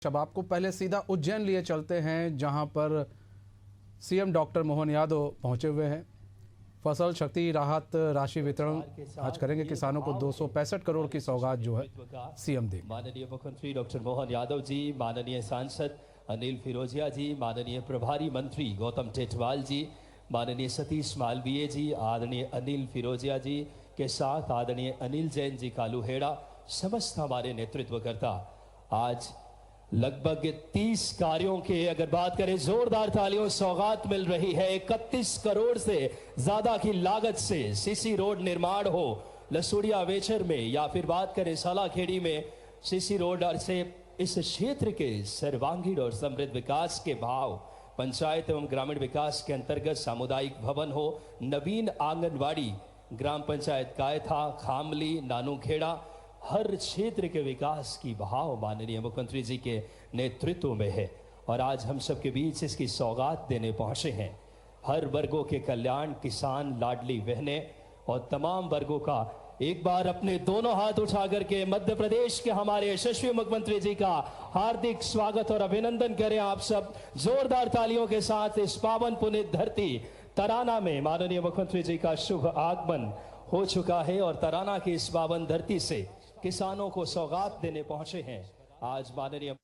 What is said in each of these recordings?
अब आपको पहले सीधा उज्जैन लिए चलते हैं, जहां पर सीएम डॉक्टर मोहन यादव पहुंचे हुए हैं। फसल क्षति राहत राशि वितरण आज करेंगे। किसानों को 265 करोड़ की सौगात जो है सीएम देंगे। माननीय मुख्यमंत्री डॉक्टर मोहन यादव जी, माननीय सांसद अनिल फिरोजिया जी, माननीय प्रभारी मंत्री गौतम टेटवाल जी, माननीय सतीश मालवीय जी, आदरणीय अनिल फिरोजिया जी के साथ आदरणीय अनिल जैन जी कालूहेड़ा, समस्त हमारे नेतृत्वकर्ता आज लगभग 30 कार्यों के अगर बात करें, जोरदार तालियों सौगात मिल रही है। 31 करोड़ से ज्यादा की लागत से सीसी रोड निर्माण हो लसूड़िया वेचर में, या फिर बात करें सालाखेड़ी में सीसी रोड से इस क्षेत्र के सर्वांगीण और समृद्ध विकास के भाव, पंचायत एवं ग्रामीण विकास के अंतर्गत सामुदायिक भवन हो, नवीन आंगनवाड़ी, ग्राम पंचायत कायथा, खामली, नानूखेड़ा, हर क्षेत्र के विकास की भाव माननीय मुख्यमंत्री जी के नेतृत्व में है। और आज हम सबके बीच इसकी सौगात देने पहुंचे हैं। हर वर्गों के कल्याण, किसान, लाडली बहनें और तमाम वर्गों का एक बार अपने दोनों हाथ उठा करके मध्य प्रदेश के हमारे यशस्वी मुख्यमंत्री जी का हार्दिक स्वागत और अभिनंदन करें। आप सब जोरदार तालियों के साथ इस पावन पुनीत धरती तराना में माननीय मुख्यमंत्री जी का शुभ आगमन हो चुका है और तराना की इस पावन धरती से किसानों को सौगात देने पहुंचे हैं। आज माननीय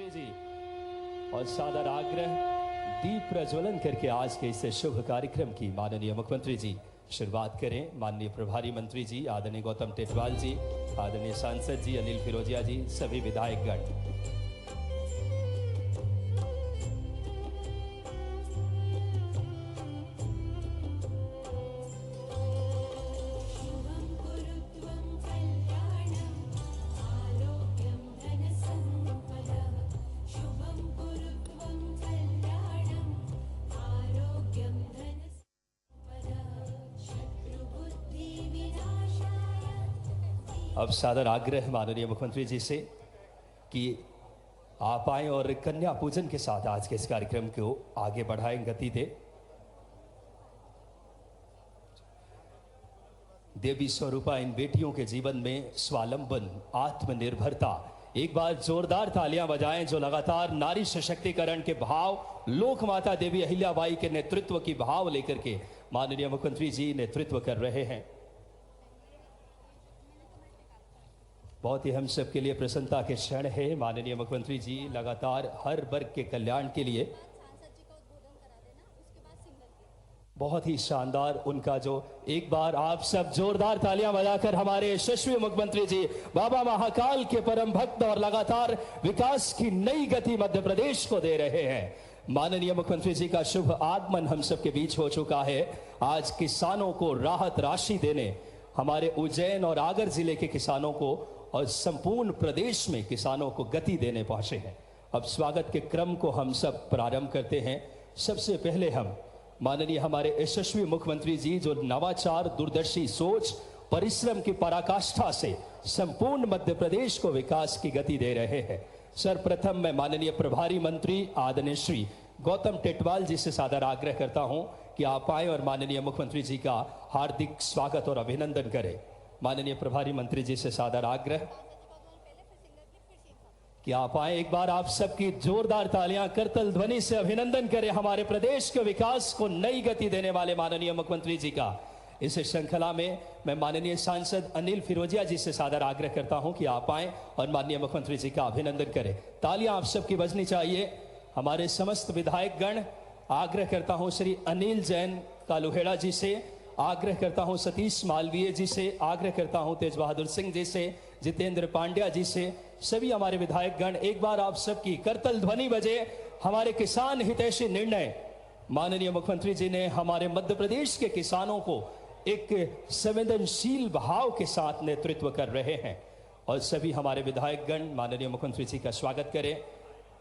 जी और सादर आग्रह दीप प्रज्वलन करके आज के इस शुभ कार्यक्रम की माननीय मुख्यमंत्री जी शुरुआत करें। माननीय प्रभारी मंत्री जी आदरणीय गौतम टेटवाल जी, आदरणीय सांसद जी अनिल फिरोजिया जी, सभी विधायकगण। अब सादर आग्रह माननीय मुख्यमंत्री जी से कि आप आए और कन्या पूजन के साथ आज के इस कार्यक्रम को आगे बढ़ाएं, गति दें। देवी स्वरूपा इन बेटियों के जीवन में स्वावलंबन, आत्मनिर्भरता, एक बार जोरदार तालियां बजाएं जो लगातार नारी सशक्तिकरण के भाव, लोक माता देवी अहिल्याबाई के नेतृत्व की भाव लेकर के माननीय मुख्यमंत्री जी नेतृत्व कर रहे हैं। बहुत ही हम सब के लिए प्रसन्नता के क्षण है। माननीय मुख्यमंत्री जी लगातार हर वर्ग के कल्याण के लिए बहुत ही शानदार उनका जो एक बार आप सब जोरदार तालियां बजाकर हमारे यशस्वी मुख्यमंत्री जी बाबा महाकाल के परम भक्त और लगातार विकास की नई गति मध्य प्रदेश को दे रहे हैं। माननीय मुख्यमंत्री जी का शुभ आगमन हम सब के बीच हो चुका है। आज किसानों को राहत राशि देने, हमारे उज्जैन और आगर जिले के किसानों को और संपूर्ण प्रदेश में किसानों को गति देने पहुंचे हैं। अब स्वागत के क्रम को हम सब प्रारंभ करते हैं। सबसे पहले हम माननीय हमारे यशस्वी मुख्यमंत्री जी जो नवाचार, दूरदर्शी सोच, परिश्रम की पराकाष्ठा से संपूर्ण मध्य प्रदेश को विकास की गति दे रहे हैं। सर्वप्रथम मैं माननीय प्रभारी मंत्री आदरणीय श्री गौतम टेटवाल जी से सादर आग्रह करता हूं कि आप आए और माननीय मुख्यमंत्री जी का हार्दिक स्वागत और अभिनंदन करें। माननीय प्रभारी मंत्री जी से सादर आग्रह कि आप आए, एक बार आप सबकी जोरदार तालियां करतल ध्वनि से अभिनंदन करें हमारे प्रदेश के विकास को नई गति देने वाले माननीय मुख्यमंत्री जी का। इस श्रृंखला में मैं माननीय सांसद अनिल फिरोजिया जी से सादर आग्रह करता हूं कि आप आए और माननीय मुख्यमंत्री जी का अभिनंदन करें। तालियां आप सबकी बजनी चाहिए। हमारे समस्त विधायकगण, आग्रह करता हूं श्री अनिल जैन कालूहेड़ा जी से, आग्रह करता हूं सतीश मालवीय जी से, आग्रह करता हूं तेज बहादुर सिंह जी से, जितेंद्र पांड्या जी से, सभी हमारे विधायकगण, एक बार आप सबकी करतल ध्वनि बजे। हमारे किसान हितैषी निर्णय माननीय मुख्यमंत्री जी ने हमारे मध्य प्रदेश के किसानों को एक संवेदनशील भाव के साथ नेतृत्व कर रहे हैं और सभी हमारे विधायकगण माननीय मुख्यमंत्री जी का स्वागत करें।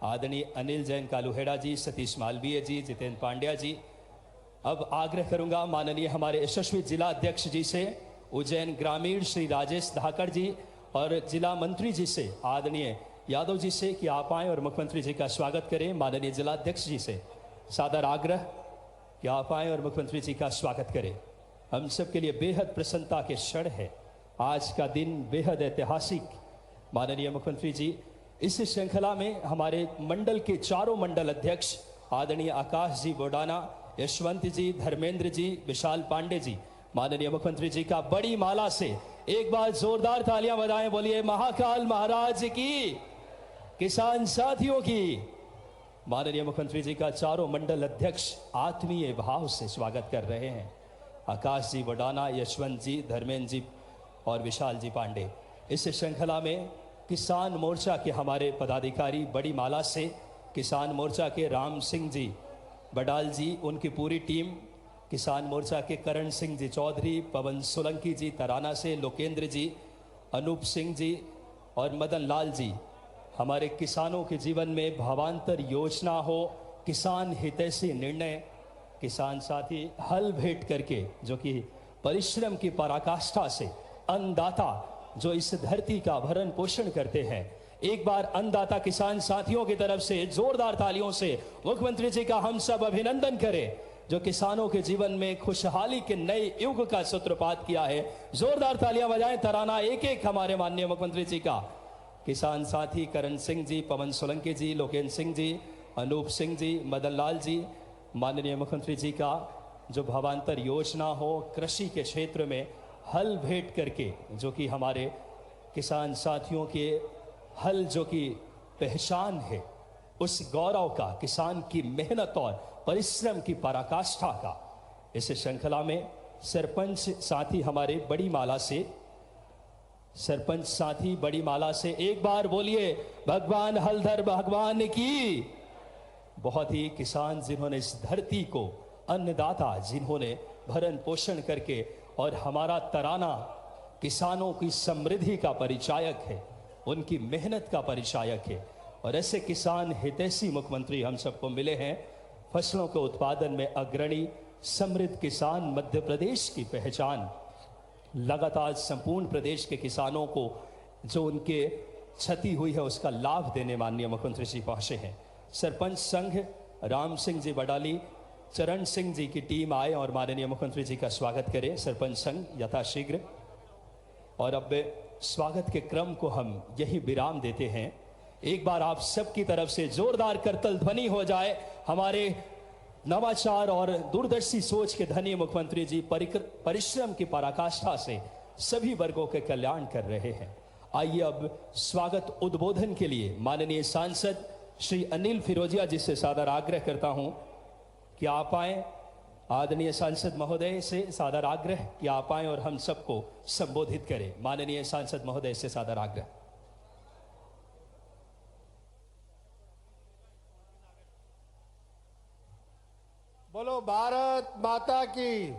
आदरणीय अनिल जैन कालूहेड़ा जी, सतीश मालवीय जी, जितेंद्र पांड्या जी, अब आग्रह करूंगा माननीय हमारे यशस्वी जिला अध्यक्ष जी से, उज्जैन ग्रामीण श्री राजेश धाकड़ जी, और जिला मंत्री जी से आदरणीय यादव जी से कि आप आएं और मुख्यमंत्री जी का स्वागत करें। माननीय जिला अध्यक्ष जी से सादर आग्रह कि आप आएं और मुख्यमंत्री जी का स्वागत करें। हम सब के लिए बेहद प्रसन्नता के क्षण है, आज का दिन बेहद ऐतिहासिक। माननीय मुख्यमंत्री जी, इस श्रृंखला में हमारे मंडल के चारों मंडल अध्यक्ष आदरणीय आकाश जी बोडाना, यशवंत जी, धर्मेंद्र जी, विशाल पांडे जी, माननीय मुख्यमंत्री जी का बड़ी माला से एक बार जोरदार तालियां बजाएं। बोलिए महाकाल महाराज की, किसान साथियों की। माननीय मुख्यमंत्री जी का चारों मंडल अध्यक्ष आत्मीय भाव से स्वागत कर रहे हैं। आकाश जी बोडाना, यशवंत जी, धर्मेंद्र जी और विशाल जी पांडे। इस श्रृंखला में किसान मोर्चा के हमारे पदाधिकारी बड़ी माला से, किसान मोर्चा के राम सिंह जी बडाल जी, उनकी पूरी टीम, किसान मोर्चा के करण सिंह जी चौधरी, पवन सोलंकी जी तराना से, लोकेंद्र जी, अनूप सिंह जी और मदन लाल जी, हमारे किसानों के जीवन में भावांतर योजना हो, किसान हितैषी निर्णय, किसान साथी हल भेंट करके, जो कि परिश्रम की पराकाष्ठा से अन्नदाता जो इस धरती का भरण पोषण करते हैं, एक बार अन्नदाता किसान साथियों की तरफ से जोरदार तालियों से मुख्यमंत्री जी का हम सब अभिनंदन करें, जो किसानों के जीवन में खुशहाली के नए युग का सूत्रपात किया है। जोरदार तालियां बजाएं। तराना एक एक हमारे माननीय मुख्यमंत्री जी का। किसान साथी करण सिंह जी, पवन सोलंकी जी, लोकेंद्र सिंह जी, अनूप सिंह जी, मदन लाल जी, माननीय मुख्यमंत्री जी का जो भावांतर योजना हो, कृषि के क्षेत्र में हल भेंट करके, जो कि हमारे किसान साथियों के हल जो कि पहचान है, उस गौरव का, किसान की मेहनत और परिश्रम की पराकाष्ठा का। इस श्रृंखला में सरपंच साथी हमारे बड़ी माला से, सरपंच साथी बड़ी माला से एक बार बोलिए भगवान हलधर भगवान की। बहुत ही किसान जिन्होंने इस धरती को, अन्नदाता जिन्होंने भरण पोषण करके, और हमारा तराना किसानों की समृद्धि का परिचायक है, उनकी मेहनत का परिचायक है। और ऐसे किसान हितैषी मुख्यमंत्री हम सबको मिले हैं। फसलों के उत्पादन में अग्रणी समृद्ध किसान मध्य प्रदेश की पहचान, लगातार संपूर्ण प्रदेश के किसानों को जो उनके क्षति हुई है उसका लाभ देने माननीय मुख्यमंत्री जी पहुंचे हैं। सरपंच संघ राम सिंह जी बडाली, चरण सिंह जी की टीम आए और माननीय मुख्यमंत्री जी का स्वागत करें, सरपंच संघ यथाशीघ्र। और अब स्वागत के क्रम को हम यही विराम देते हैं। एक बार आप सबकी तरफ से जोरदार करतल ध्वनि हो जाए। हमारे नवाचार और दूरदर्शी सोच के धनी मुख्यमंत्री जी परिश्रम की पराकाष्ठा से सभी वर्गों के कल्याण कर रहे हैं। आइए अब स्वागत उद्बोधन के लिए माननीय सांसद श्री अनिल फिरोजिया जी से सादर आग्रह करता हूं कि आप आए। आदरणीय सांसद महोदय से सादर आग्रह कि आप आए और हम सबको संबोधित करें। माननीय सांसद महोदय से सादर आग्रह। बोलो भारत माता की,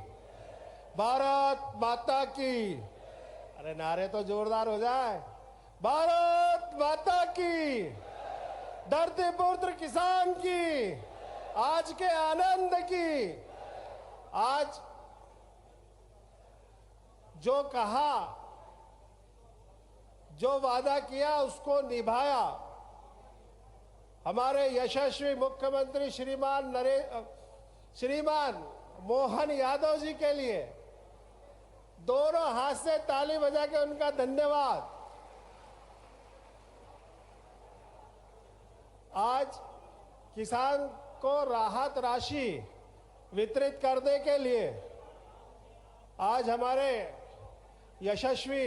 भारत माता की। अरे नारे तो जोरदार हो जाए। भारत माता की, धरती पुत्र किसान की, आज के आनंद की। आज जो कहा, जो वादा किया उसको निभाया। हमारे यशस्वी मुख्यमंत्री श्रीमान मोहन यादव जी के लिए दोनों हाथ से ताली बजा के उनका धन्यवाद। आज किसान को राहत राशि वितरित करने के लिए आज हमारे यशस्वी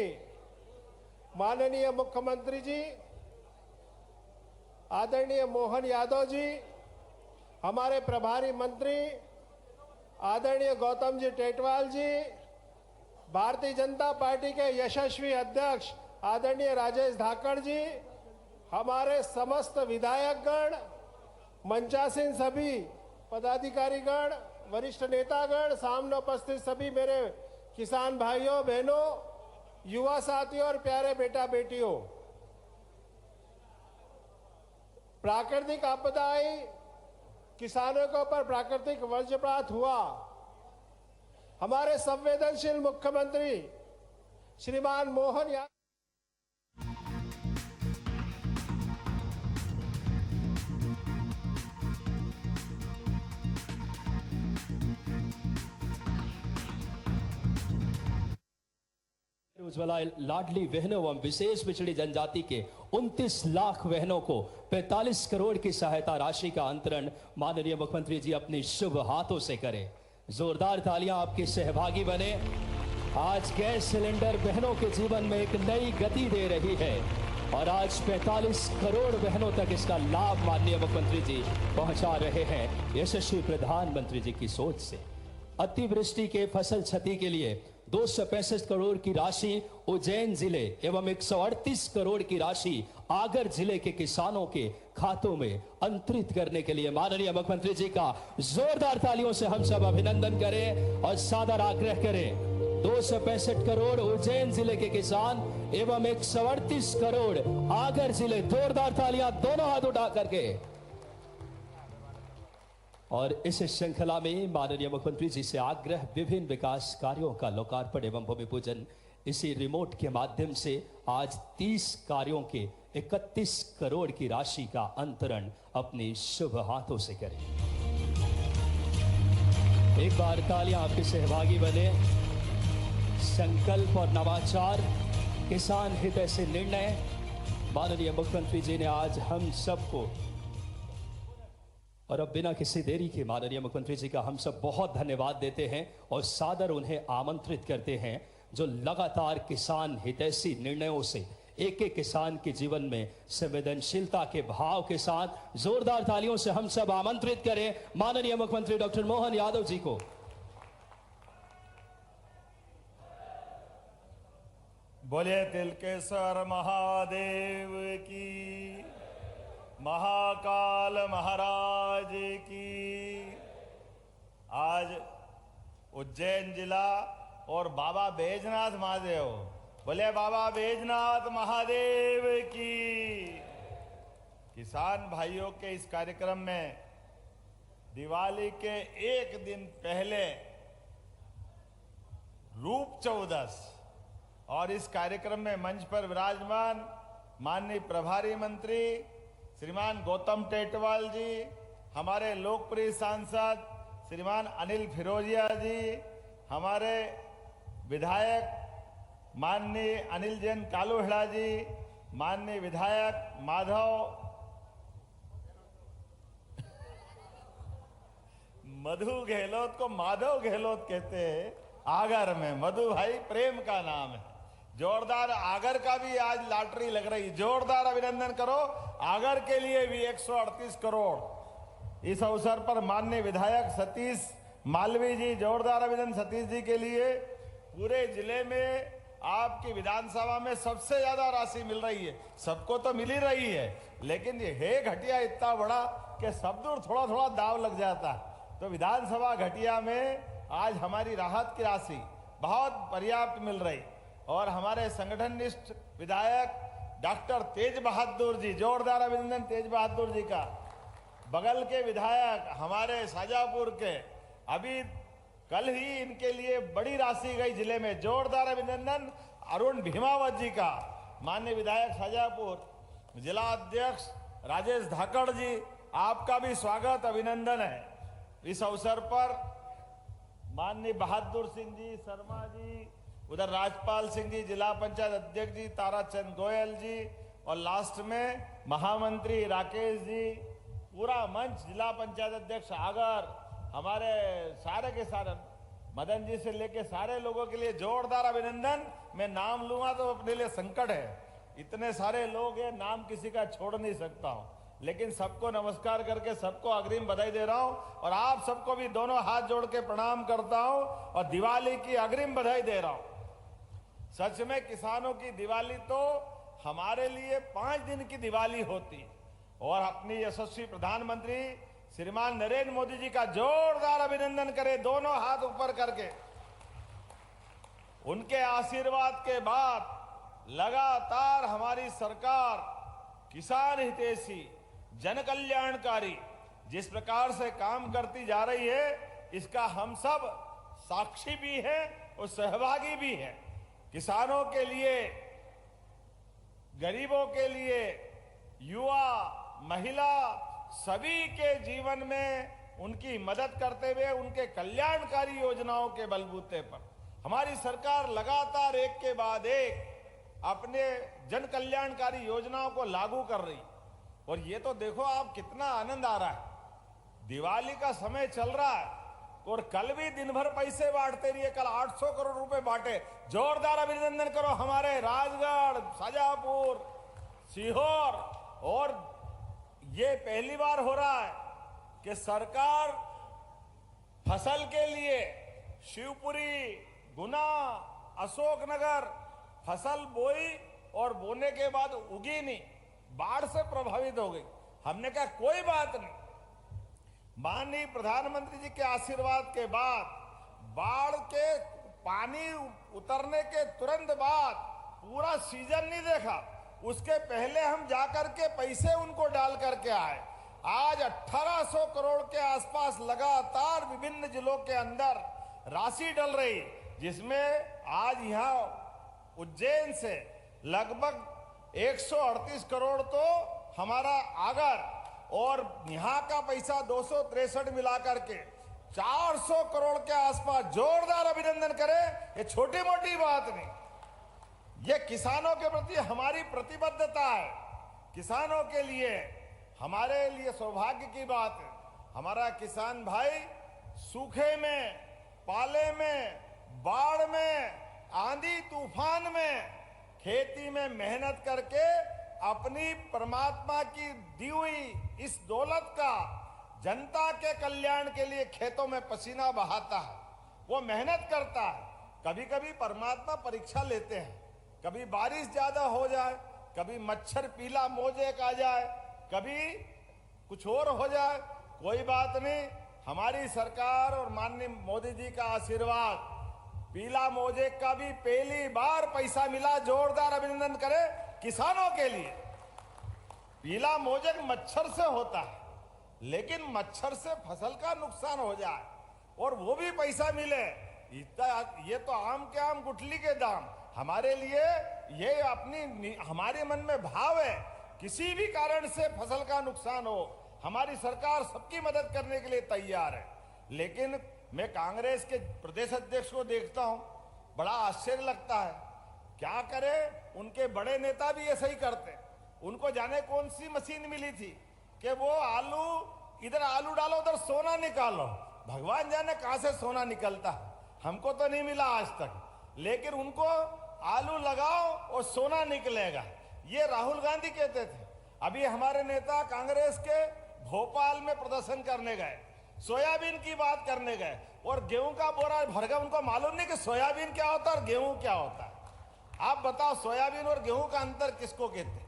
माननीय मुख्यमंत्री जी आदरणीय मोहन यादव जी, हमारे प्रभारी मंत्री आदरणीय गौतम जी टेटवाल जी, भारतीय जनता पार्टी के यशस्वी अध्यक्ष आदरणीय राजेश धाकड़ जी, हमारे समस्त विधायकगण, मंचासीन सभी पदाधिकारीगण, वरिष्ठ नेतागण, सामने उपस्थित सभी मेरे किसान भाइयों बहनों, युवा साथियों और प्यारे बेटा बेटियों। प्राकृतिक आपदा आई, किसानों के ऊपर प्राकृतिक वज्रपात हुआ, हमारे संवेदनशील मुख्यमंत्री श्रीमान मोहन यादव उज्ज्वला लाडली बहनों एवं विशेष पिछड़ी जनजाति के 29 लाख बहनों को 45 करोड़ की सहायता राशि का अंतरण माननीय मुख्यमंत्री जी अपने शुभ हाथों से करें। जोरदार तालियां आपके सहभागी बने। आज गैस सिलेंडर बहनों के जीवन में एक नई गति दे रही है और आज 45 करोड़ बहनों तक इसका लाभ माननीय मुख्यमंत्री जी पहुंचा रहे हैं यशस्वी प्रधानमंत्री जी की सोच से। अतिवृष्टि के फसल क्षति के लिए 265 करोड़ की राशि उज्जैन जिले एवं 138 करोड़ की राशि आगर जिले के किसानों के खातों में अंतरित करने के लिए माननीय मुख्यमंत्री जी का जोरदार तालियों से हम सब अभिनंदन करें और सादर आग्रह करें। 265 करोड़ उज्जैन जिले के किसान एवं 138 करोड़ आगर जिले, जोरदार तालियां दोनों हाथ उठा करके। और इस श्रृंखला में माननीय मुख्यमंत्री जी से आग्रह, विभिन्न विकास कार्यों का लोकार्पण एवं भूमि पूजन इसी रिमोट के माध्यम से आज 30 कार्यों के 31 करोड़ की राशि का अंतरण अपने शुभ हाथों से करें। एक बार तालियां आपके सहभागी बने। संकल्प और नवाचार, किसान हित ऐसे निर्णय माननीय मुख्यमंत्री जी ने आज हम सबको, और अब बिना किसी देरी के माननीय मुख्यमंत्री जी का हम सब बहुत धन्यवाद देते हैं और सादर उन्हें आमंत्रित करते हैं जो लगातार किसान हितैषी निर्णयों से एक एक किसान के जीवन में संवेदनशीलता के भाव के साथ जोरदार तालियों से हम सब आमंत्रित करें माननीय मुख्यमंत्री डॉक्टर मोहन यादव जी को। बोले तिलकेश्वर महादेव की, महाकाल महाराज की। आज उज्जैन जिला और बाबा बैजनाथ महादेव, बोले बाबा बैजनाथ महादेव की। किसान भाइयों के इस कार्यक्रम में दिवाली के एक दिन पहले रूप चौदस, और इस कार्यक्रम में मंच पर विराजमान माननीय प्रभारी मंत्री श्रीमान गौतम टेटवाल जी, हमारे लोकप्रिय सांसद श्रीमान अनिल फिरोजिया जी, हमारे विधायक माननीय अनिल जैन कालूहेड़ा जी, माननीय विधायक मधु गहलोत को माधव गहलोत कहते हैं आगर में, मधु भाई प्रेम का नाम है। जोरदार आगर का भी आज लॉटरी लग रही, जोरदार अभिनंदन करो आगर के लिए भी 138 करोड़। इस अवसर पर माननीय विधायक सतीश मालवी जी, जोरदार अभिनंदन सतीश जी के लिए। पूरे जिले में आपकी विधानसभा में सबसे ज्यादा राशि मिल रही है, सबको तो मिल ही रही है, लेकिन ये है घटिया इतना बड़ा कि सब दूर थोड़ा थोड़ा दाव लग जाता है। तो विधानसभा घटिया में आज हमारी राहत की राशि बहुत पर्याप्त मिल रही, और हमारे संगठननिष्ठ विधायक डॉक्टर तेज बहादुर जी, जोरदार अभिनंदन तेज बहादुर जी का। बगल के विधायक हमारे शाजापुर के, अभी कल ही इनके लिए बड़ी राशि गई जिले में, जोरदार अभिनंदन अरुण भीमावत जी का। माननीय विधायक शाजापुर जिला अध्यक्ष राजेश धाकड़ जी, आपका भी स्वागत अभिनंदन है। इस अवसर पर माननीय बहादुर सिंह जी शर्मा जी, उधर राजपाल सिंह जी जिला पंचायत अध्यक्ष जी, ताराचंद गोयल जी, और लास्ट में महामंत्री राकेश जी, पूरा मंच जिला पंचायत अध्यक्ष आगर, हमारे सारे के सारे मदन जी से लेके सारे लोगों के लिए जोरदार अभिनंदन। मैं नाम लूंगा तो अपने लिए संकट है, इतने सारे लोग हैं, नाम किसी का छोड़ नहीं सकता हूं, लेकिन सबको नमस्कार करके सबको अग्रिम बधाई दे रहा हूं, और आप सबको भी दोनों हाथ जोड़ के प्रणाम करता हूं और दिवाली की अग्रिम बधाई दे रहा हूं। सच में किसानों की दिवाली तो हमारे लिए 5 दिन की दिवाली होती, और अपनी यशस्वी प्रधानमंत्री श्रीमान नरेंद्र मोदी जी का जोरदार अभिनंदन करें दोनों हाथ ऊपर करके। उनके आशीर्वाद के बाद लगातार हमारी सरकार किसान हितैषी, जन कल्याणकारी जिस प्रकार से काम करती जा रही है, इसका हम सब साक्षी भी है और सहभागी भी है। किसानों के लिए, गरीबों के लिए, युवा, महिला, सभी के जीवन में उनकी मदद करते हुए उनके कल्याणकारी योजनाओं के बलबूते पर हमारी सरकार लगातार एक के बाद एक अपने जन कल्याणकारी योजनाओं को लागू कर रही। और ये तो देखो आप, कितना आनंद आ रहा है। दिवाली का समय चल रहा है और कल भी दिन भर पैसे बांटते रहिए। कल 800 करोड़ रुपए बांटे। जोरदार अभिनंदन करो हमारे राजगढ़, शाजापुर, सीहोर। और ये पहली बार हो रहा है कि सरकार फसल के लिए शिवपुरी, गुना, अशोकनगर फसल बोई और बोने के बाद उगी नहीं, बाढ़ से प्रभावित हो गई। हमने कहा कोई बात नहीं, माननीय प्रधानमंत्री जी के आशीर्वाद के बाद, बाढ़ के पानी उतरने के तुरंत बाद पूरा सीजन नहीं देखा, उसके पहले हम जाकर के पैसे उनको डाल करके आए। आज 1800 करोड़ के आसपास लगातार विभिन्न जिलों के अंदर राशि डल रही, जिसमें आज यहाँ उज्जैन से लगभग 138 करोड़ तो हमारा आगर और यहाँ का पैसा 263 मिलाकर के 400 करोड़ के आसपास। जोरदार अभिनंदन करें, ये छोटी मोटी बात नहीं, ये किसानों के प्रति हमारी प्रतिबद्धता है। किसानों के लिए, हमारे लिए सौभाग्य की बात है, हमारा किसान भाई सूखे में, पाले में, बाढ़ में, आंधी तूफान में खेती में मेहनत करके अपनी परमात्मा की दी हुई इस दौलत का जनता के कल्याण के लिए खेतों में पसीना बहाता है, वो मेहनत करता है। कभी कभी परमात्मा परीक्षा लेते हैं, कभी बारिश ज्यादा हो जाए, कभी मच्छर पीला मोजेक आ जाए, कभी कुछ और हो जाए, कोई बात नहीं। हमारी सरकार और माननीय मोदी जी का आशीर्वाद, पीला मोजेक का भी पहली बार पैसा मिला। जोरदार अभिनंदन करें किसानों के लिए। पीला मोजेक मच्छर से होता है, लेकिन मच्छर से फसल का नुकसान हो जाए और वो भी पैसा मिले, ये तो आम के आम गुठली के दाम। हमारे लिए ये अपनी, हमारे मन में भाव है, किसी भी कारण से फसल का नुकसान हो, हमारी सरकार सबकी मदद करने के लिए तैयार है। लेकिन मैं कांग्रेस के प्रदेश अध्यक्ष को देखता हूं, बड़ा आश्चर्य लगता है। क्या करे, उनके बड़े नेता भी ऐसा ही करते। उनको जाने कौन सी मशीन मिली थी कि वो आलू, इधर आलू डालो उधर सोना निकालो। भगवान जाने कहां से सोना निकलता है, हमको तो नहीं मिला आज तक। लेकिन उनको आलू लगाओ और सोना निकलेगा, ये राहुल गांधी कहते थे। अभी हमारे नेता कांग्रेस के भोपाल में प्रदर्शन करने गए, सोयाबीन की बात करने गए और गेहूं का बोरा भर गया। उनको मालूम नहीं कि सोयाबीन क्या होता है और गेहूं क्या होता है। आप बताओ, सोयाबीन और गेहूं का अंतर किसको कहते हैं?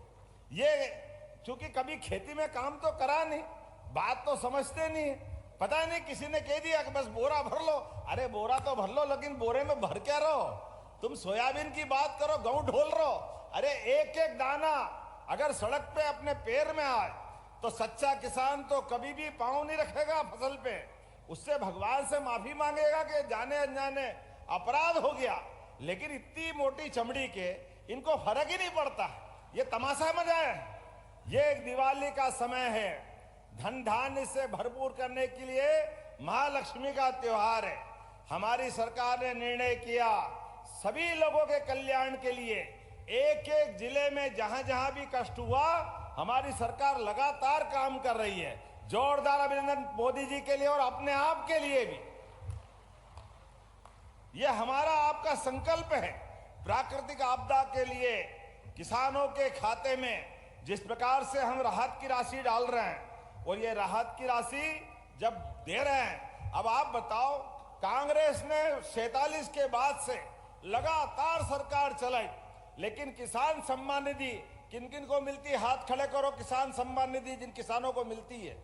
ये चूंकि कभी खेती में काम तो करा नहीं, बात तो समझते नहीं। पता नहीं, किसी ने कह दिया कि बस बोरा भर लो। अरे बोरा तो भर लो, लेकिन बोरे में भर क्या रहो? तुम सोयाबीन की बात करो, गेहूं ढोल रहो। अरे एक एक दाना अगर सड़क पे अपने पैर में आए तो सच्चा किसान तो कभी भी पांव नहीं रखेगा फसल पे, उससे भगवान से माफी मांगेगा कि जाने अनजाने अपराध हो गया। लेकिन इतनी मोटी चमड़ी के इनको फर्क ही नहीं पड़ता, ये तमाशा मजाए। ये एक दिवाली का समय है, धन धान्य से भरपूर करने के लिए महालक्ष्मी का त्योहार है। हमारी सरकार ने निर्णय किया सभी लोगों के कल्याण के लिए, एक एक जिले में जहां जहां भी कष्ट हुआ, हमारी सरकार लगातार काम कर रही है। जोरदार अभिनंदन मोदी जी के लिए और अपने आप के लिए भी। यह हमारा आपका संकल्प है। प्राकृतिक आपदा के लिए किसानों के खाते में जिस प्रकार से हम राहत की राशि डाल रहे हैं, और ये राहत की राशि जब दे रहे हैं, अब आप बताओ, कांग्रेस ने 47 के बाद से लगातार सरकार चलाई, लेकिन किसान सम्मान निधि किन किन को मिलती है? हाथ खड़े करो। किसान सम्मान निधि जिन किसानों को मिलती है,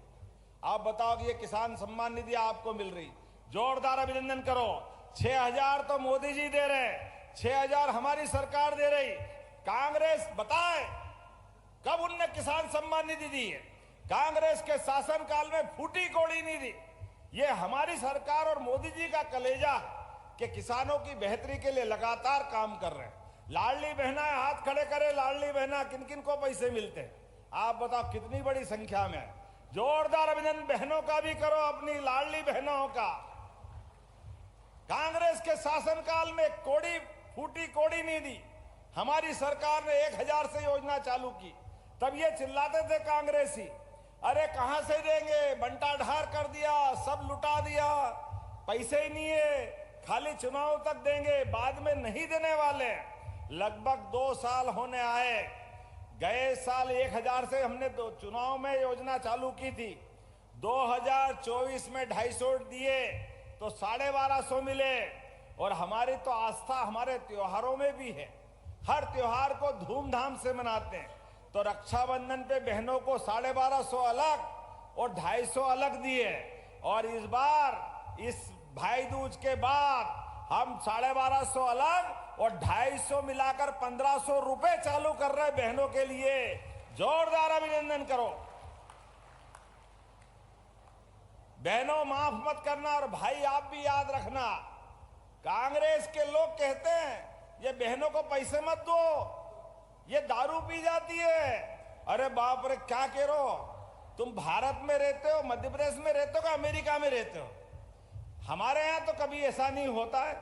आप बताओ कि ये किसान सम्मान निधि आपको मिल रही? जोरदार अभिनंदन करो। 6000 तो मोदी जी दे रहे हैं, 6000 हमारी सरकार दे रही। कांग्रेस बताए कब उनने किसान सम्मान निधि दी है? कांग्रेस के शासनकाल में फूटी कोड़ी नहीं दी। ये हमारी सरकार और मोदी जी का कलेजा है। कि किसानों की बेहतरी के लिए लगातार काम कर रहे हैं। लाडली बहना हाथ खड़े करे, लाडली बहना किन किन को पैसे मिलते हैं आप बताओ, कितनी बड़ी संख्या में है। जोरदार अभिनंदन बहनों का भी करो, अपनी लाडली बहनों का। कांग्रेस के शासनकाल में कोड़ी फूटी कोड़ी नहीं दी, हमारी सरकार ने 1000 से योजना चालू की। तब ये चिल्लाते थे कांग्रेसी, अरे कहां से देंगे, बंटा ढार कर दिया, सब लुटा दिया, पैसे ही नहीं है, खाली चुनाव तक देंगे, बाद में नहीं देने वाले। लगभग 2 साल होने आए, गए साल 1000 से हमने चुनाव में योजना चालू की थी, 2024 में 250 दिए तो 1250 मिले। और हमारी तो आस्था हमारे त्योहारों में भी है, हर त्योहार को धूमधाम से मनाते हैं। तो रक्षाबंधन पे बहनों को 1250 अलग और 250 अलग दिए, और इस बार इस भाई दूज के बाद हम 1250 अलग और 250 मिलाकर 1500 रुपए चालू कर रहे बहनों के लिए। जोरदार अभिनंदन करो। बहनों माफ मत करना, और भाई आप भी याद रखना, कांग्रेस के लोग कहते हैं ये बहनों को पैसे मत दो, ये दारू पी जाती है। अरे बाप रे, क्या कह रहे हो तुम? भारत में रहते हो, मध्य प्रदेश में रहते हो कि अमेरिका में रहते हो? हमारे यहां तो कभी ऐसा नहीं होता है,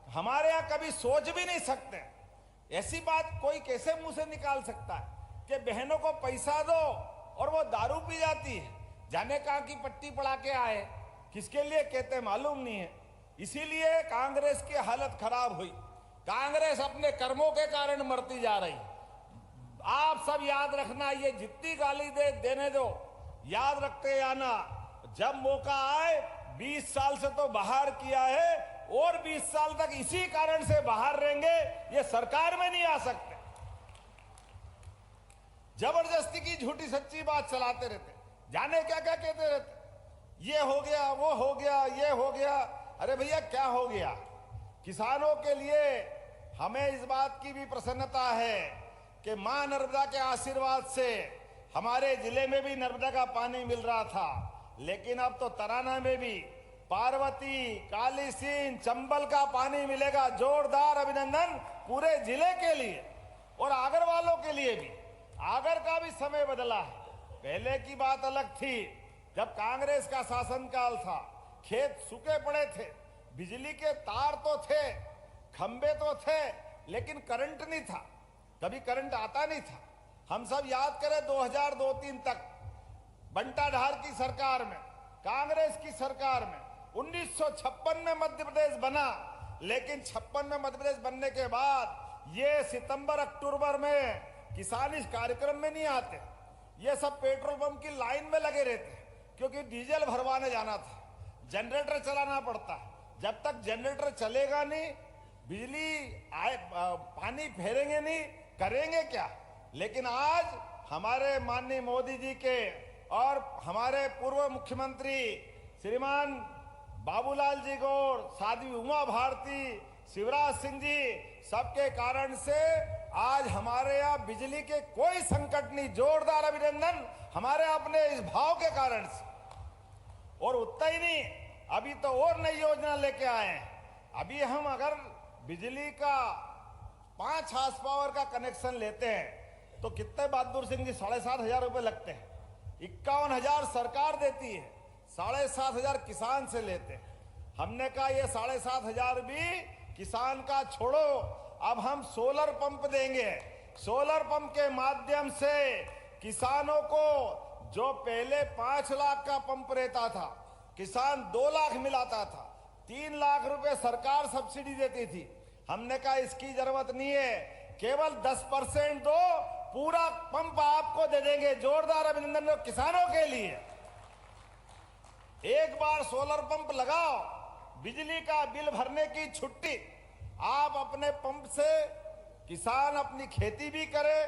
हमारे यहां कभी सोच भी नहीं सकते। ऐसी बात कोई कैसे मुंह से निकाल सकता है कि बहनों को पैसा दो और वो दारू पी जाती है? जाने कहां की पट्टी पड़ा के आए, किसके लिए कहते मालूम नहीं है। इसीलिए कांग्रेस की हालत खराब हुई। कांग्रेस अपने कर्मों के कारण मरती जा रही। आप सब याद रखना, ये जितनी गाली देने दो, याद रखते आना, जब मौका आए 20 साल से तो बाहर किया है और 20 साल तक इसी कारण से बाहर रहेंगे, ये सरकार में नहीं आ सकते। जबरदस्ती की झूठी सच्ची बात चलाते रहते, जाने क्या क्या कहते रहते, ये हो गया, वो हो गया, ये हो गया। अरे भैया क्या हो गया? किसानों के लिए हमें इस बात की भी प्रसन्नता है कि मां नर्मदा के आशीर्वाद से हमारे जिले में भी नर्मदा का पानी मिल रहा था, लेकिन अब तो तराना में भी पार्वती, काली सिंध, चंबल का पानी मिलेगा। जोरदार अभिनंदन पूरे जिले के लिए और आगर वालों के लिए भी। आगर का भी समय बदला है, पहले की बात अलग थी। जब कांग्रेस का शासनकाल था, खेत सूखे पड़े थे, बिजली के तार तो थे, खंबे तो थे, लेकिन करंट नहीं था, कभी करंट आता नहीं था। हम सब याद करें 2002-03 तक बंटा ढार की सरकार में, कांग्रेस की सरकार में 1956 में मध्य प्रदेश बना, लेकिन 56 में मध्य प्रदेश बनने के बाद ये सितंबर अक्टूबर में किसान इस कार्यक्रम में नहीं आते, ये सब पेट्रोल पंप की लाइन में लगे रहते, क्योंकि डीजल भरवाने जाना था, जनरेटर चलाना पड़ता है। जब तक जनरेटर चलेगा नहीं, बिजली आए, पानी फेरेंगे नहीं, करेंगे क्या? लेकिन आज हमारे माननीय मोदी जी के और हमारे पूर्व मुख्यमंत्री श्रीमान बाबूलाल जी गौड़, साध्वी उमा भारती, शिवराज सिंह जी, सबके कारण से आज हमारे यहाँ बिजली के कोई संकट नहीं। जोरदार अभिनंदन हमारे अपने इस भाव के कारण से। और उतना ही नहीं, अभी तो और नई योजना लेके आए हैं। अभी हम अगर बिजली का 5 हार्स पावर का कनेक्शन लेते हैं तो कितने बहादुर सिंह जी 7,500 रुपए लगते हैं। 51,000 सरकार देती है, 7,500 किसान से लेते हैं। हमने कहा ये 7,500 भी किसान का छोड़ो, अब हम सोलर पंप देंगे। सोलर पंप के माध्यम से किसानों को, जो पहले 5 लाख का पंप रहता था, किसान 2 लाख मिलाता था, 3 लाख रुपए सरकार सब्सिडी देती थी। हमने कहा इसकी जरूरत नहीं है, केवल 10% दो, पूरा पंप आपको दे देंगे। जोरदार अभिनंदन किसानों के लिए। एक बार सोलर पंप लगाओ, बिजली का बिल भरने की छुट्टी, आप अपने पंप से किसान अपनी खेती भी करे,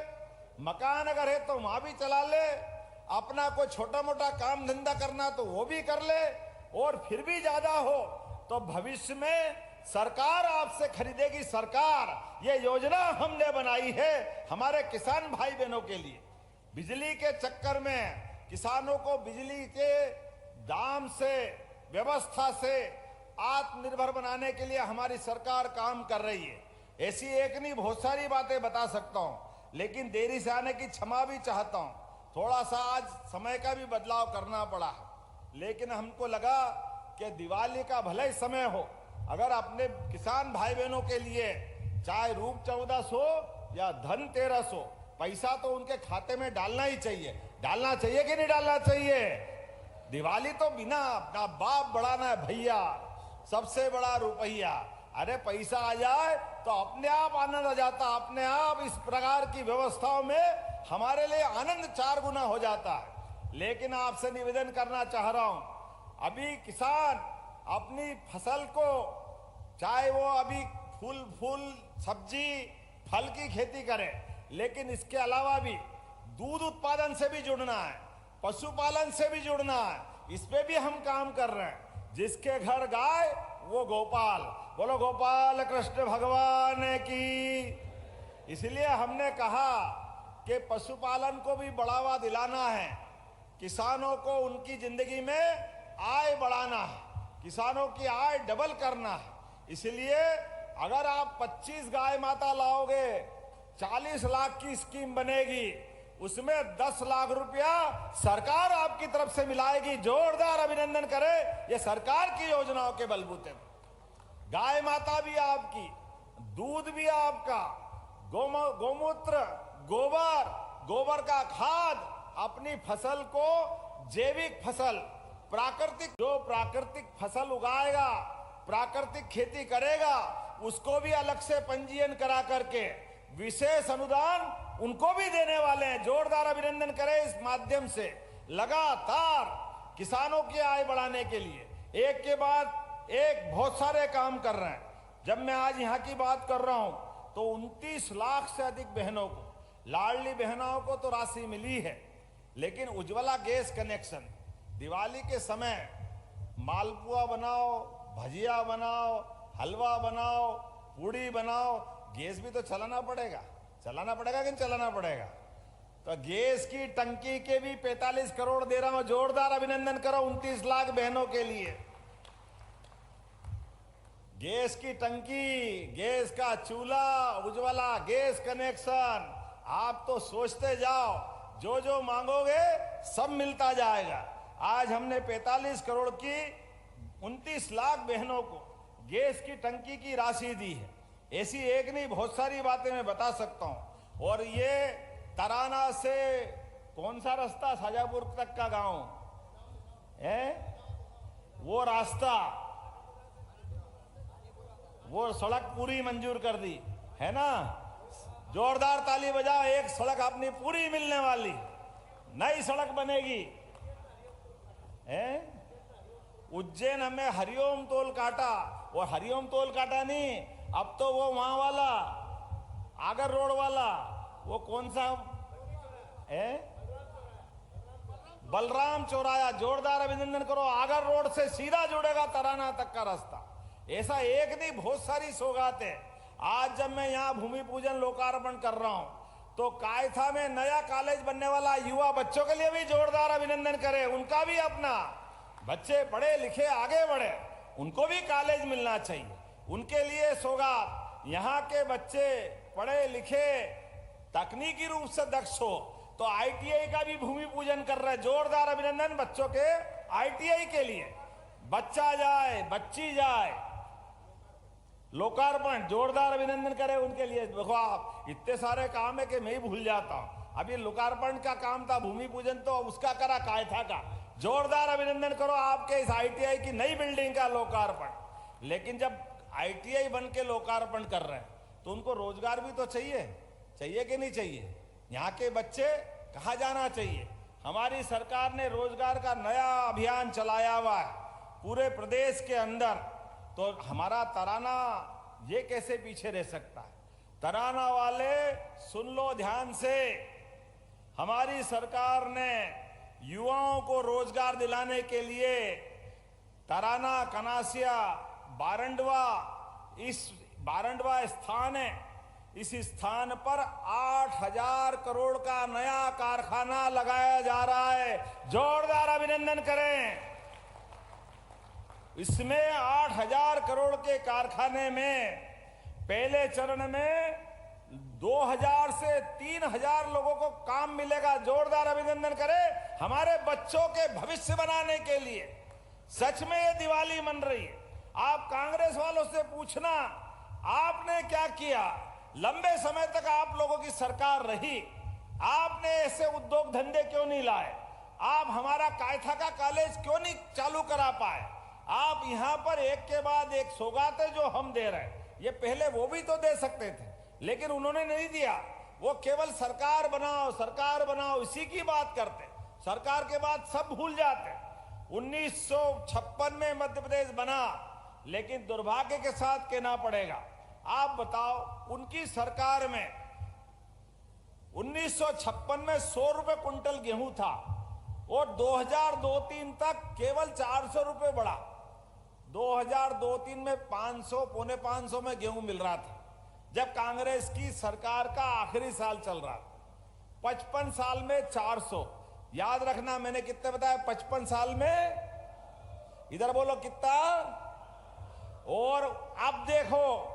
मकान अगर है तो वहां भी चला ले, अपना कोई छोटा मोटा काम धंधा करना तो वो भी कर ले, और फिर भी ज्यादा हो तो भविष्य में सरकार आपसे खरीदेगी। सरकार, ये योजना हमने बनाई है हमारे किसान भाई बहनों के लिए। बिजली के चक्कर में किसानों को बिजली के दाम से, व्यवस्था से आत्मनिर्भर बनाने के लिए हमारी सरकार काम कर रही है। ऐसी एक नहीं बहुत सारी बातें बता सकता हूं, लेकिन देरी से आने की क्षमा भी चाहता हूं। थोड़ा सा आज समय का भी बदलाव करना पड़ा, लेकिन हमको लगा कि दिवाली का भले ही समय हो, अगर अपने किसान भाई बहनों के लिए चाहे रूप 1400 या धनतेरस हो, पैसा तो उनके खाते में डालना ही चाहिए। डालना चाहिए कि नहीं डालना चाहिए? दिवाली तो बिना अपना बाप बढ़ाना है भैया, सबसे बड़ा रुपया। अरे पैसा आ जाए तो अपने आप आनंद आ जाता, अपने आप इस प्रकार की व्यवस्थाओं में हमारे लिए आनंद 4 गुना हो जाता है। लेकिन आपसे निवेदन करना चाह रहा हूं, अभी किसान अपनी फसल को, चाहे वो अभी फूल सब्जी फल की खेती करे, लेकिन इसके अलावा भी दूध उत्पादन से भी जुड़ना है, पशुपालन से भी जुड़ना है, इस पे भी हम काम कर रहे हैं। जिसके घर गाय वो गोपाल, बोलो गोपाल कृष्ण भगवान की। इसलिए हमने कहा कि पशुपालन को भी बढ़ावा दिलाना है, किसानों को उनकी जिंदगी में आय बढ़ाना है, किसानों की आय डबल करना है। इसलिए अगर आप 25 गाय माता लाओगे, 40 लाख की स्कीम बनेगी, उसमें 10 लाख रुपया सरकार आपकी तरफ से मिलाएगी। जोरदार अभिनंदन करें ये सरकार की योजनाओं के बलबूते पर। गाय माता भी आपकी, दूध भी आपका, गोमूत्र, गोबर का खाद, अपनी फसल को जैविक फसल, प्राकृतिक फसल उगाएगा, प्राकृतिक खेती करेगा, उसको भी अलग से पंजीयन करा करके विशेष अनुदान उनको भी देने वाले हैं। जोरदार अभिनंदन करें इस माध्यम से। लगातार किसानों की आय बढ़ाने के लिए एक के बाद एक बहुत सारे काम कर रहे हैं। जब मैं आज यहाँ की बात कर रहा हूं तो 29 लाख से अधिक बहनों को, लाडली बहनों को तो राशि मिली है, लेकिन उज्ज्वला गैस कनेक्शन, दिवाली के समय मालपुआ बनाओ, भजिया बनाओ, हलवा बनाओ, पूड़ी बनाओ, गैस भी तो चलाना पड़ेगा कि नहीं चलाना पड़ेगा? तो गैस की टंकी के भी 45 करोड़ दे रहा हूं। जोरदार अभिनंदन करो 29 लाख बहनों के लिए। गैस की टंकी, गैस का चूल्हा, उज्ज्वला गैस कनेक्शन, आप तो सोचते जाओ, जो जो मांगोगे सब मिलता जाएगा। आज हमने 45 करोड़ की 29 लाख बहनों को गैस की टंकी की राशि दी है। ऐसी एक नहीं बहुत सारी बातें मैं बता सकता हूं। और ये तराना से कौन सा रास्ता, शाजापुर तक का गांव है, वो रास्ता, वो सड़क पूरी मंजूर कर दी है ना। जोरदार ताली बजाओ, एक सड़क अपनी पूरी मिलने वाली, नई सड़क बनेगी है। उज्जैन हमें हरिओम टोल काटा, और हरिओम टोल काटा नहीं, अब तो वो वहां वाला आगर रोड वाला, वो कौन सा है, बलराम चौराया। जोरदार अभिनंदन करो, आगर रोड से सीधा जुड़ेगा तराना तक का रास्ता। ऐसा एक नहीं बहुत सारी सौगातें। आज जब मैं यहाँ भूमि पूजन लोकार्पण कर रहा हूं तो कायथा में नया कॉलेज बनने वाला, युवा बच्चों के लिए भी जोरदार अभिनंदन करें। उनका भी अपना, बच्चे पढ़े लिखे आगे बढ़े, उनको भी कॉलेज मिलना चाहिए, उनके लिए सौगात। यहाँ के बच्चे पढ़े लिखे तकनीकी रूप से दक्ष हो तो ITI का भी भूमि पूजन कर रहे हैं। जोरदार अभिनंदन बच्चों के ITI के लिए। बच्चा जाए, बच्ची जाए, लोकार्पण, जोरदार अभिनंदन करें उनके लिए। देखो आप, इतने सारे काम है कि मैं ही भूल जाता हूं। अभी लोकार्पण का काम था, भूमि पूजन तो उसका करा कायथा का। जोरदार अभिनंदन करो आपके इस ITI की नई बिल्डिंग का लोकार्पण। लेकिन जब ITI बन के लोकार्पण कर रहे हैं तो उनको रोजगार भी तो चाहिए कि नहीं चाहिए? यहाँ के बच्चे कहाँ जाना चाहिए? हमारी सरकार ने रोजगार का नया अभियान चलाया हुआ है पूरे प्रदेश के अंदर। तो हमारा तराना ये कैसे पीछे रह सकता है? तराना वाले सुन लो ध्यान से, हमारी सरकार ने युवाओं को रोजगार दिलाने के लिए तराना, कनासिया, बारंडवा, इस बारंडवा स्थान है, इस स्थान पर 8,000 करोड़ का नया कारखाना लगाया जा रहा है। जोरदार अभिनंदन करें। इसमें 8,000 करोड़ के कारखाने में पहले चरण में 2,000 से 3,000 लोगों को काम मिलेगा। जोरदार अभिनंदन करें हमारे बच्चों के भविष्य बनाने के लिए। सच में ये दिवाली मन रही है। आप कांग्रेस वालों से पूछना आपने क्या किया। लंबे समय तक आप लोगों की सरकार रही, आपने ऐसे उद्योग धंधे क्यों नहीं लाए? आप हमारा कायथा का कॉलेज क्यों नहीं चालू करा पाए? आप यहां पर एक के बाद एक सौगातें जो हम दे रहे हैं, ये पहले वो भी तो दे सकते थे, लेकिन उन्होंने नहीं दिया। वो केवल सरकार बनाओ इसी की बात करते, सरकार के बाद सब भूल जाते। 1956 में मध्य प्रदेश बना, लेकिन दुर्भाग्य के साथ कहना पड़ेगा, आप बताओ उनकी सरकार में 1956 में 100 रुपए कुंटल गेहूं था और 2002-03 तक केवल 400 रुपए बढ़ा। 2002-03 में 500 पौने 500 में गेहूं मिल रहा था, जब कांग्रेस की सरकार का आखिरी साल चल रहा था। 55 साल में 400, याद रखना मैंने कितने बताया 55 साल में, इधर बोलो कितना। और अब देखो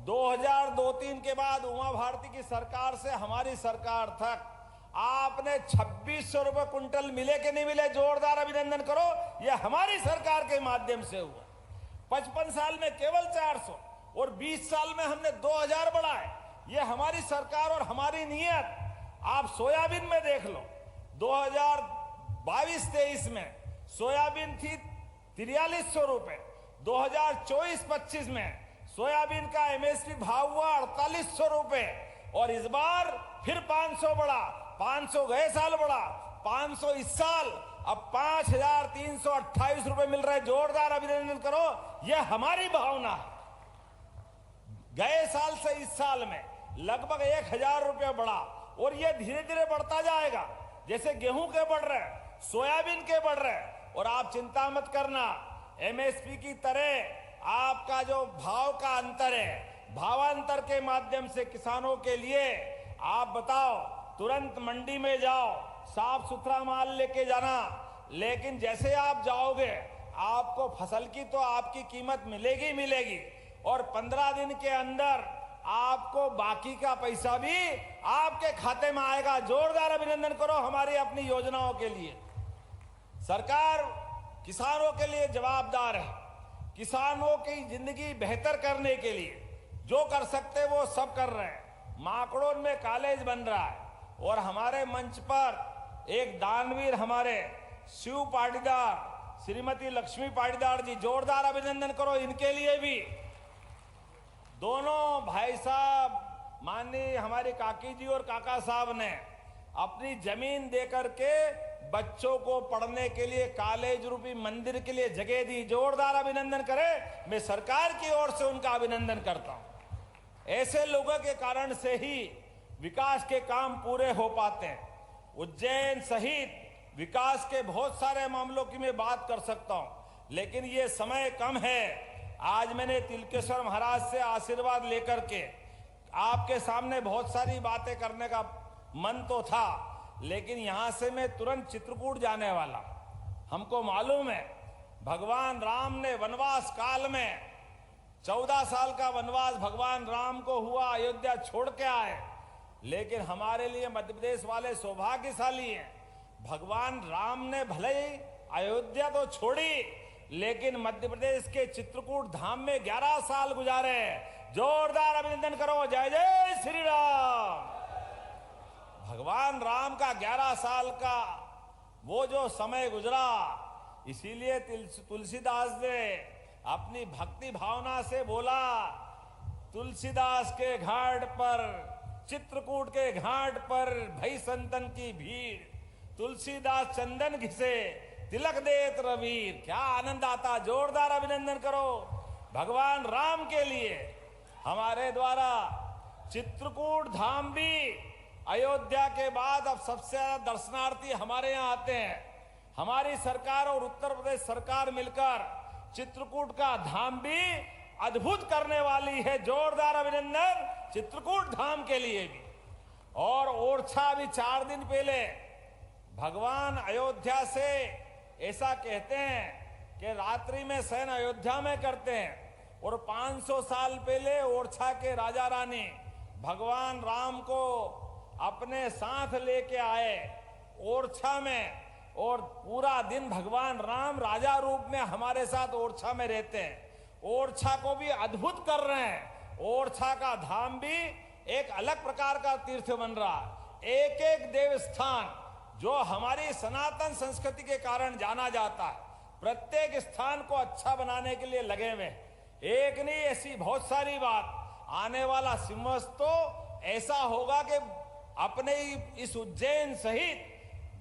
2002-03 के बाद उमा भारती की सरकार से हमारी सरकार तक आपने 2600 रुपए कुंटल मिले कि नहीं मिले? जोरदार अभिनंदन करो, यह हमारी सरकार के माध्यम से हुआ। 55 साल में केवल 400 और 20 साल में हमने 2000 बढ़ाए। यह हमारी सरकार और हमारी नीयत। आप सोयाबीन में देख लो, 2022-23 में सोयाबीन थी 4300 रुपए, 2024-25 में सोयाबीन का एमएसपी भाव हुआ 4800 रुपए और इस बार फिर 500 बढ़ा, 500 गए साल बढ़ा, 500 इस साल, अब 5328 रुपए मिल रहे। जोरदार अभिनंदन करो, यह हमारी भावना है। गए साल से इस साल में लगभग 1000 रुपया बढ़ा और यह धीरे धीरे बढ़ता जाएगा, जैसे गेहूं के बढ़ रहे, सोयाबीन के बढ़ रहे। और आप चिंता मत करना, एमएसपी की तरह आपका जो भाव का अंतर है, भावांतर के माध्यम से किसानों के लिए आप बताओ, तुरंत मंडी में जाओ, साफ सुथरा माल लेके जाना, लेकिन जैसे आप जाओगे आपको फसल की तो आपकी कीमत मिलेगी और 15 दिन के अंदर आपको बाकी का पैसा भी आपके खाते में आएगा। जोरदार अभिनंदन करो हमारी अपनी योजनाओं के लिए। सरकार किसानों के लिए जवाबदार है। किसानों की जिंदगी बेहतर करने के लिए जो कर सकते वो सब कर रहे हैं। माकड़ोन में कॉलेज बन रहा है और हमारे मंच पर एक दानवीर हमारे शिव पाटीदार, श्रीमती लक्ष्मी पाटीदार जी, जोरदार अभिनंदन करो इनके लिए भी। दोनों भाई साहब, माननीय हमारी काकी जी और काका साहब ने अपनी जमीन देकर के बच्चों को पढ़ने के लिए, कॉलेज रूपी मंदिर के लिए जगह दी। जोरदार अभिनंदन करें। मैं सरकार की ओर से उनका अभिनंदन करता हूं। ऐसे लोगों के कारण से ही विकास के काम पूरे हो पाते हैं। उज्जैन सहित विकास के बहुत सारे मामलों की मैं बात कर सकता हूं, लेकिन ये समय कम है। आज मैंने तिलकेश्वर महाराज से आशीर्वाद लेकर के आपके सामने बहुत सारी बातें करने का मन तो था, लेकिन यहां से मैं तुरंत चित्रकूट जाने वाला। हमको मालूम है भगवान राम ने वनवास काल में 14 साल का वनवास भगवान राम को हुआ, अयोध्या छोड़ के आए। लेकिन हमारे लिए मध्य प्रदेश वाले सौभाग्यशाली हैं। भगवान राम ने भले ही अयोध्या तो छोड़ी, लेकिन मध्य प्रदेश के चित्रकूट धाम में 11 साल गुजारे। जोरदार अभिनंदन करो। जय जय श्री राम। भगवान राम का 11 साल का वो जो समय गुजरा, इसीलिए तुलसीदास ने अपनी भक्ति भावना से बोला, तुलसीदास के घाट पर, चित्रकूट के घाट पर भई संतन की भीड़, तुलसीदास चंदन घिसे तिलक देत रवीर। क्या आनंद आता। जोरदार अभिनंदन करो भगवान राम के लिए। हमारे द्वारा चित्रकूट धाम भी अयोध्या के बाद अब सबसे ज्यादा दर्शनार्थी हमारे यहाँ आते हैं। हमारी सरकार और उत्तर प्रदेश सरकार मिलकर चित्रकूट का धाम भी अद्भुत करने वाली है। जोरदार अभिनंदन चित्रकूट धाम के लिए भी। और ओरछा भी 4 दिन पहले भगवान अयोध्या से ऐसा कहते हैं कि रात्रि में शयन अयोध्या में करते हैं और 500 साल पहले ओरछा के राजा रानी भगवान राम को अपने साथ लेके आए ओरछा में, और पूरा दिन भगवान राम राजा रूप में हमारे साथ ओरछा में रहते हैं। ओरछा को भी अद्भुत कर रहे हैं। ओरछा का धाम भी एक अलग प्रकार का तीर्थ बन रहा है। एक एक देवस्थान जो हमारी सनातन संस्कृति के कारण जाना जाता है, प्रत्येक स्थान को अच्छा बनाने के लिए लगे हुए। एक नहीं, ऐसी बहुत सारी बात। आने वाला सिंहस्थ तो ऐसा होगा कि अपने इस उज्जैन सहित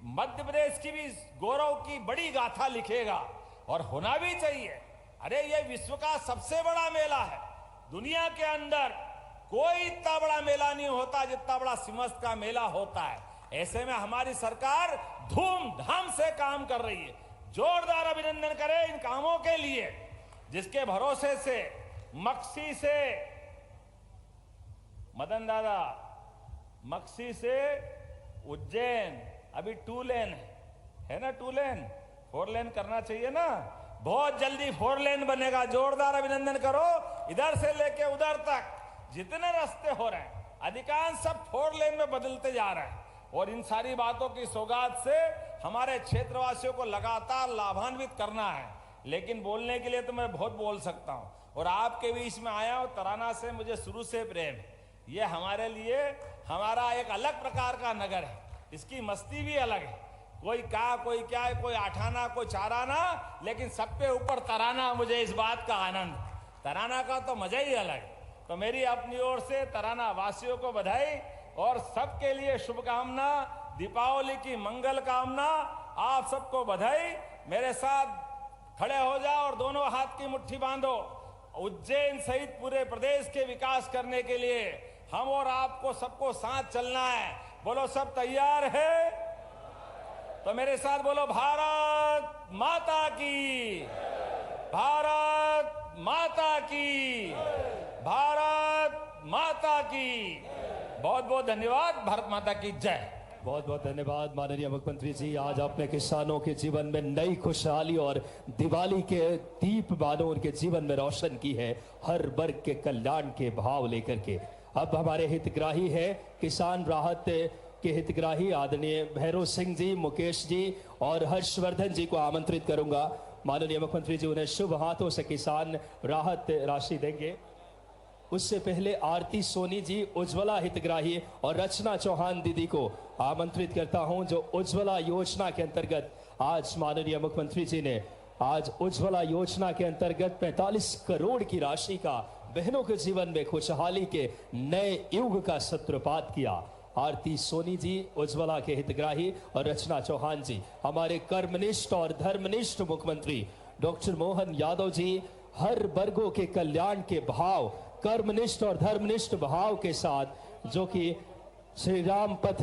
मध्य प्रदेश की भी गौरव की बड़ी गाथा लिखेगा, और होना भी चाहिए। अरे ये विश्व का सबसे बड़ा मेला है। दुनिया के अंदर कोई इतना बड़ा मेला नहीं होता जितना बड़ा सिंहस्थ का मेला होता है। ऐसे में हमारी सरकार धूमधाम से काम कर रही है। जोरदार अभिनंदन करें इन कामों के लिए, जिसके भरोसे से मक्सी से मदन दादा, मक्सी से उज्जैन अभी 2 लेन है ना, 2 लेन, 4 लेन करना चाहिए ना। बहुत जल्दी 4 लेन बनेगा। जोरदार अभिनंदन करो। इधर से लेके उधर तक जितने रास्ते हो रहे हैं अधिकांश सब 4 लेन में बदलते जा रहे हैं, और इन सारी बातों की सौगात से हमारे क्षेत्रवासियों को लगातार लाभान्वित करना है। लेकिन बोलने के लिए तो मैं बहुत बोल सकता हूं, और आपके बीच में आया हूं। तराना से मुझे शुरू से प्रेम है। ये हमारे लिए हमारा एक अलग प्रकार का नगर है। इसकी मस्ती भी अलग है। कोई क्या, कोई क्या है, कोई आठाना, कोई चाराना, लेकिन सब पे ऊपर तराना। मुझे इस बात का आनंद, तराना का तो मजा ही अलग है। तो मेरी अपनी ओर से तराना वासियों को बधाई और सबके लिए शुभकामना। दीपावली की मंगल कामना। आप सबको बधाई। मेरे साथ खड़े हो जाओ और दोनों हाथ की मुट्ठी बांधो। उज्जैन सहित पूरे प्रदेश के विकास करने के लिए हम और आपको सबको साथ चलना है। बोलो, सब तैयार है? तो मेरे साथ बोलो, भारत माता की, भारत माता की, भारत माता की। बहुत बहुत धन्यवाद। भारत माता की जय। बहुत बहुत धन्यवाद माननीय मुख्यमंत्री जी। आज आपने किसानों के जीवन में नई खुशहाली और दिवाली के दीप बानों उनके जीवन में रोशन की है, हर वर्ग के कल्याण के भाव लेकर के। अब हमारे हितग्राही है किसान राहत के हितग्राही आदरणीय भैरव सिंह जी, मुकेश जी और हर्षवर्धन जी को आमंत्रित करूंगा। माननीय मुख्यमंत्री जी उन्हें शुभ हाथों से किसान राहत राशि देंगे। उससे पहले आरती सोनी जी, उज्ज्वला हितग्राही और रचना चौहान दीदी को आमंत्रित करता हूं, जो उज्ज्वला योजना के अंतर्गत आज माननीय मुख्यमंत्री जी ने आज उज्ज्वला योजना के अंतर्गत 45 करोड़ की राशि का बहनों के जीवन में खुशहाली के नए युग का सूत्रपात किया। आरती सोनी जी, उज्ज्वला के हितग्राही और रचना चौहान जी, हमारे कर्मनिष्ठ और धर्मनिष्ठ मुख्यमंत्री डॉक्टर मोहन यादव जी हर वर्गों के कल्याण के भाव, कर्मनिष्ठ और धर्मनिष्ठ भाव के साथ, जो कि श्री राम पथ